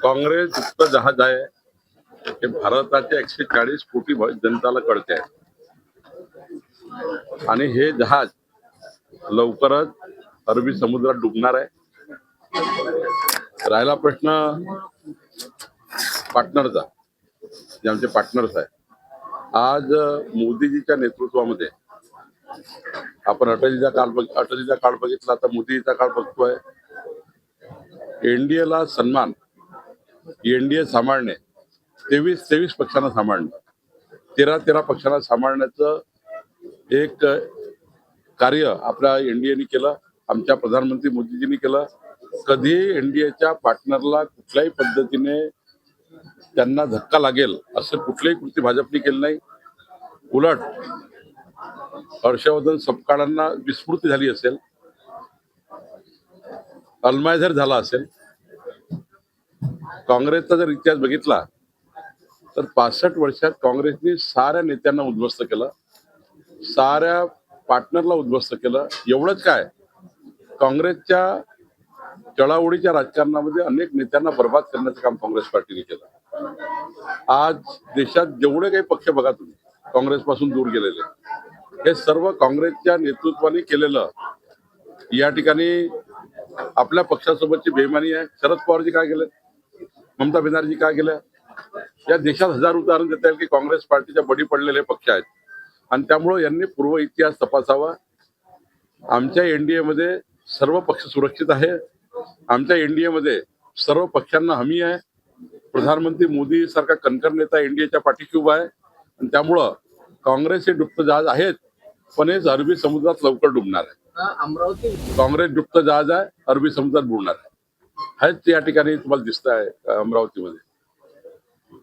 काँग्रेस इतकं जहाज आहे हे भारताच्या 140 कोटी जनताला कळते आहे आणि हे जहाज लवकरच अरबी समुद्रात डुबणार आहे. राहिला प्रश्न पार्टनरचा, जे आमचे पार्टनर्स आहे. आज मोदीजीच्या नेतृत्वामध्ये आपण अटलीचा काळ बघितला, आता मोदीजीचा काळ बघतोय. एनडीएला सन्मान, एनडीए सांभाळणे, 23 पक्षांना सांभाळणे, 13 पक्षांना सांभाळण्याचं एक कार्य आपल्या एनडीएने केलं, आमच्या प्रधानमंत्री मोदीजींनी केलं. कधी एनडीएच्या पार्टनरला कुठल्याही पद्धतीने त्यांना धक्का लागेल असं कुठलंही कृती भाजपने केलं नाही. उलट हर्षवर्धन सपकाळांना विस्मृती झाली असेल, अल्मायझर झाला असेल. काँग्रेसचा जर इतिहास बघितला तर 65 वर्षात काँग्रेसने साऱ्या नेत्यांना उद्ध्वस्त केलं, साऱ्या पार्टनरला उद्ध्वस्त केलं. एवढंच काय, काँग्रेसच्या चळाओढीच्या राजकारणामध्ये अनेक नेत्यांना बर्बाद करण्याचं काम काँग्रेस पार्टीने केलं. आज देशात जेवढे काही पक्ष बघा तुम्ही काँग्रेसपासून दूर गेलेले, हे सर्व काँग्रेसच्या नेतृत्वाने केलेलं. या ठिकाणी आपल्या पक्षासोबतची बेईमानी आहे. शरद पवारजी काय केलं, ममता बॅनर्जी काय केलं, या देशात हजार उदाहरण देता येईल की काँग्रेस पार्टीच्या बडी पडलेले पक्ष आहेत. आणि त्यामुळे यांनी पूर्व इतिहास तपासावा. आमच्या एनडीएमध्ये सर्व पक्ष सुरक्षित आहे. आमच्या एनडीएमध्ये सर्व पक्षांना हमी आहे. प्रधानमंत्री मोदी सारखा कणखर नेता एनडीएच्या पाठीशी उभा आहे. आणि त्यामुळं काँग्रेस हे डुबतं जहाज आहेत, पण हे अरबी समुद्रात लवकर डुबणार आहे. काँग्रेस डुबतं जहाज आहे, अरबी समुद्रात बुडणार आहे. हेच या ठिकाणी तुम्हाला दिसत आहे. अमरावतीमध्ये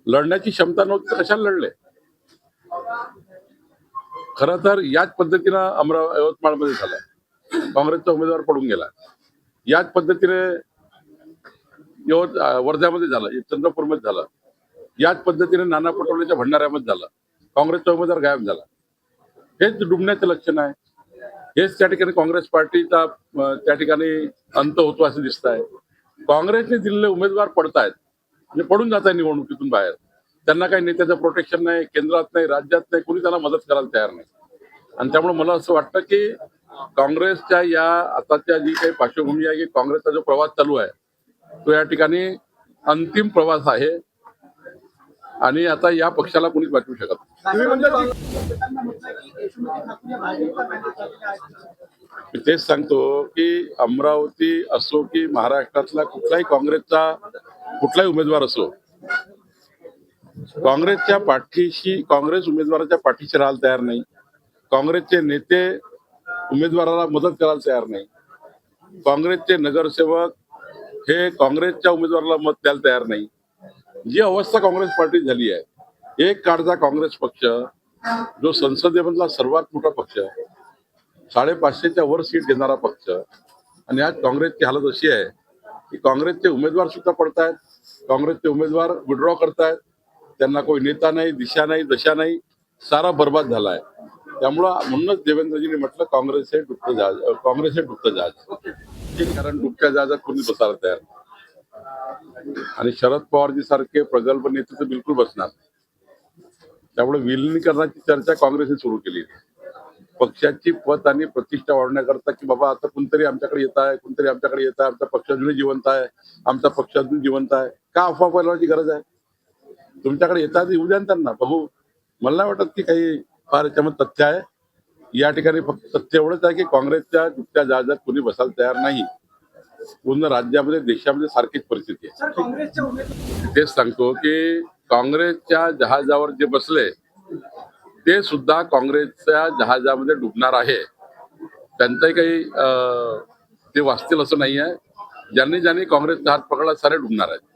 लढण्याची क्षमता नव्हती तर कशाला लढले. खरं तर याच पद्धतीनं यवतमाळमध्ये झालं, काँग्रेसचा उमेदवार पडून गेला. याच पद्धतीने वर्ध्यामध्ये झालं, चंद्रपूरमध्ये झालं. याच पद्धतीने नाना पटोलेच्या भंडाऱ्यामध्ये झालं, काँग्रेसचा उमेदवार गायब झाला. हेच डुबण्याचं लक्षण आहे. हेच त्या ठिकाणी काँग्रेस पार्टीचा त्या ठिकाणी अंत होतो असं दिसत आहे. काँग्रेसने दिलेले उमेदवार पडतायत, म्हणजे पडून जात आहे निवडणुकीतून बाहेर. त्यांना काही नेत्याचं प्रोटेक्शन नाही, केंद्रात नाही, राज्यात नाही, कोणी त्यांना मदत करायला तयार नाही. आणि त्यामुळे मला असं वाटतं की काँग्रेसच्या या आताच्या जी काही पार्श्वभूमी आहे की काँग्रेसचा जो प्रवास चालू आहे तो या ठिकाणी अंतिम प्रवास आहे आणि आता या पक्षाला कोणीच वाचवू शकत नाही. मी तेच सांगतो की अमरावती असो की महाराष्ट्रातला कुठलाही काँग्रेसचा कुठलाही उमेदवार असो, काँग्रेसच्या पाठीशी, काँग्रेस उमेदवाराच्या पाठीशी राहायला तयार नाही. काँग्रेसचे नेते उमेदवाराला मदत करायला तयार नाही. काँग्रेसचे नगरसेवक हे काँग्रेसच्या उमेदवाराला मत द्यायला तयार नाही. जी अवस्था काँग्रेस पार्टी झाली आहे, एक काळचा काँग्रेस पक्ष जो संसदेमधला सर्वात मोठा पक्ष, 550च्या वर सीट घेणारा पक्ष, आणि आज काँग्रेसची हालत अशी आहे की काँग्रेसचे उमेदवार सुद्धा पडतायत, काँग्रेसचे उमेदवार विड्रॉ करतायत. त्यांना कोई नेता नाही, दिशा नाही, दशा नाही, सारा बर्बाद झाला आहे. त्यामुळं म्हणूनच देवेंद्रजींनी म्हटलं काँग्रेस हे डुबतं जहाज, काँग्रेस हे डुबतं जहाज. कारण डुबत्या जहाजात कोणी बसायला तयार नाही. आणि शरद पवारजी सारखे प्रगल्भ नेते तर बिलकुल बसणार. त्यामुळे विलिनीकरणाची चर्चा काँग्रेसने सुरू केली. पक्षाची पत आणि प्रतिष्ठा वाढवण्याकरता की बाबा आता कोणतरी आमच्याकडे येत आहे, कोणतरी आमच्याकडे येत आहे, आमचा पक्ष अजूनही जिवंत आहे, आमचा पक्ष अजून जिवंत आहे. का अफवा पसरवायची गरज आहे? तुमच्याकडे येतात येऊ द्या त्यांना, बघू. मला नाही वाटत की काही फार याच्यामध्ये तथ्य आहे. या ठिकाणी फक्त तथ्य एवढंच आहे की काँग्रेसच्या डुबत्या जहाजात कोणी बसायला तयार नाही. पूर्ण राज्यामध्ये, देशामध्ये सारखीच परिस्थिती आहे. तेच सांगतो की काँग्रेसच्या जहाजावर जे बसले ते सुद्धा काँग्रेसच्या जहाजामध्ये डुबणार आहे. त्यांचाही काही ते वाचतील असं नाही आहे. ज्यांनी ज्यांनी काँग्रेसचा हात पकडला सारे डुबणार आहेत.